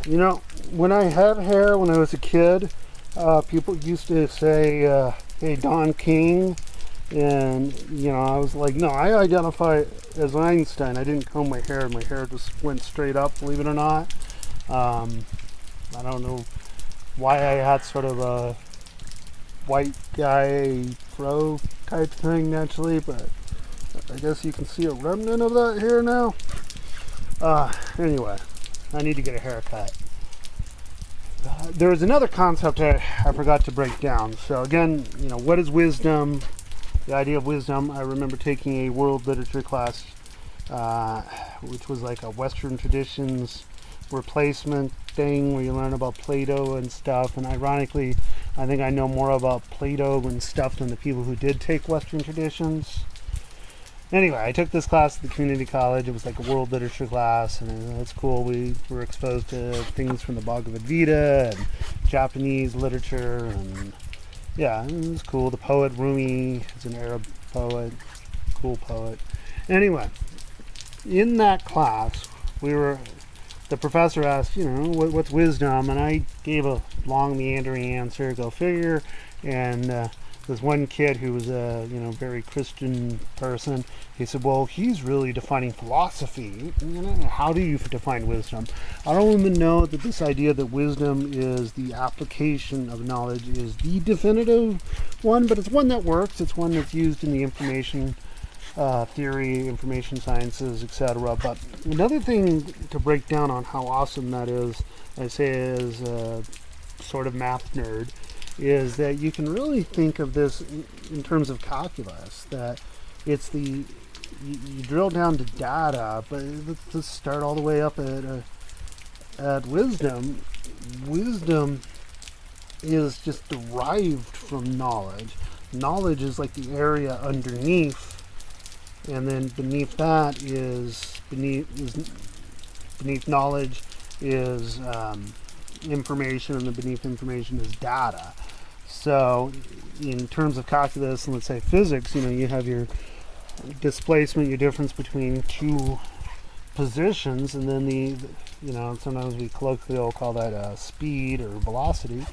You know, when I had hair when I was a kid, people used to say, hey, Don King. And, I was like, no, I identify as Einstein. I didn't comb my hair. My hair just went straight up, believe it or not. Um, I don't know why I had sort of a white guy fro type thing naturally, but I guess you can see a remnant of that here now. Anyway, I need to get a haircut. There was another concept I forgot to break down. So again, what is wisdom? The idea of wisdom. I remember taking a world literature class, which was like a Western traditions replacement thing where you learn about Plato and stuff. And ironically, I think I know more about Plato and stuff than the people who did take Western traditions. Anyway, I took this class at the community college. It was like a world literature class, and it's cool. We were exposed to things from the Bhagavad Gita and Japanese literature, and yeah, it was cool. The poet Rumi is an Arab poet, cool poet. Anyway, in that class, the professor asked, what's wisdom? And I gave a long meandering answer, go figure. And this one kid who was a very Christian person, he said, well, he's really defining philosophy. How do you define wisdom? I don't even know that this idea that wisdom is the application of knowledge is the definitive one, but it's one that works. It's one that's used in the information theory, information sciences, etc. But another thing to break down on how awesome that is, I say as a sort of math nerd, is that you can really think of this in terms of calculus, that it's you drill down to data, but let's start all the way up at wisdom. Wisdom is just derived from knowledge. Knowledge is like the area underneath, and then beneath that is beneath knowledge is information, and then beneath information is data. So in terms of calculus and let's say physics, you have your displacement, your difference between two positions, and then sometimes we colloquially call that speed or velocity,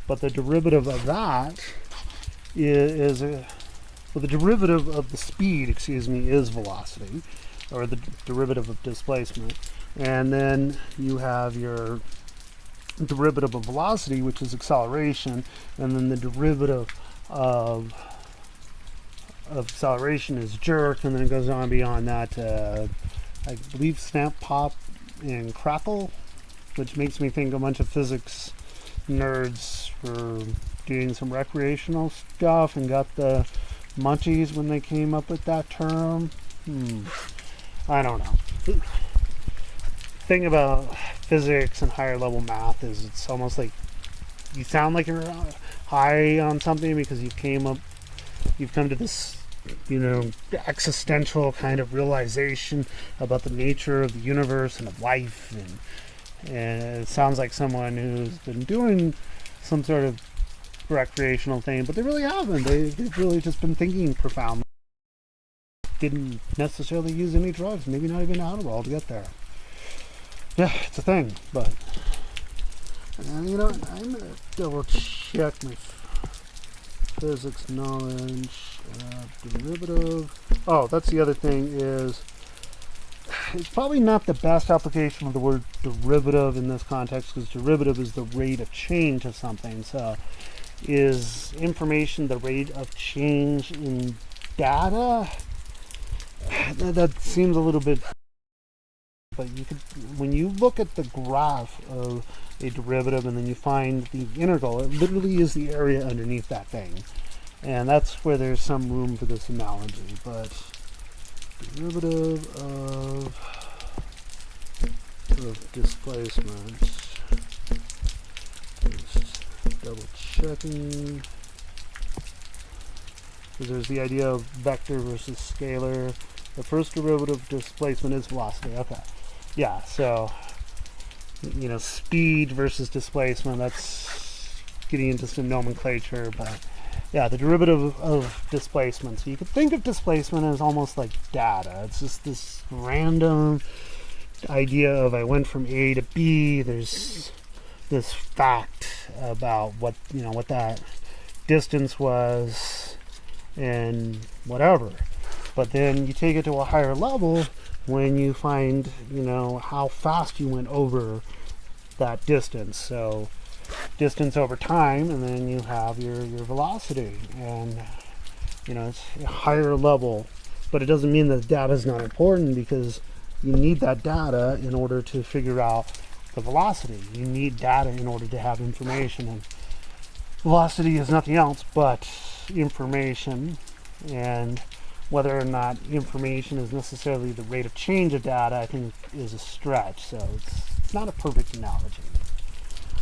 but the derivative of that the derivative of the speed, is velocity, or the derivative of displacement. And then you have your derivative of velocity, which is acceleration, and then the derivative of acceleration is jerk, and then it goes on beyond that to, I believe, snap, pop, and crackle, which makes me think a bunch of physics nerds were doing some recreational stuff and got the munchies when they came up with that term. I don't know. Thing about physics and higher level math is it's almost like you sound like you're high on something because you've come to this existential kind of realization about the nature of the universe and of life, and it sounds like someone who's been doing some sort of recreational thing, but they really haven't. They've really just been thinking profoundly. Didn't necessarily use any drugs, maybe not even Adderall to get there. Yeah, it's a thing, but I'm gonna double check my physics knowledge. Derivative. Oh, that's the other thing, is it's probably not the best application of the word derivative in this context, because derivative is the rate of change of something. So is information the rate of change in data? That seems a little bit, but when you look at the graph of a derivative and then you find the integral, it literally is the area underneath that thing, and that's where there's some room for this analogy. But derivative of displacement, just double checking, because there's the idea of vector versus scalar. The first derivative of displacement is velocity. Okay. Yeah, so speed versus displacement, that's getting into some nomenclature, but yeah, the derivative of displacement. So you could think of displacement as almost like data. It's just this random idea of I went from A to B. There's this fact about what what that distance was and whatever. But then you take it to a higher level when you find how fast you went over that distance. So distance over time, and then you have your velocity, and it's a higher level. But it doesn't mean that data is not important, because you need that data in order to figure out the velocity. You need data in order to have information, and velocity is nothing else but information. And whether or not information is necessarily the rate of change of data, I think, is a stretch. So it's not a perfect analogy.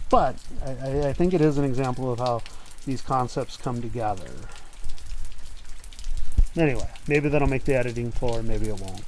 But I think it is an example of how these concepts come together. Anyway, maybe that'll make the editing floor, maybe it won't.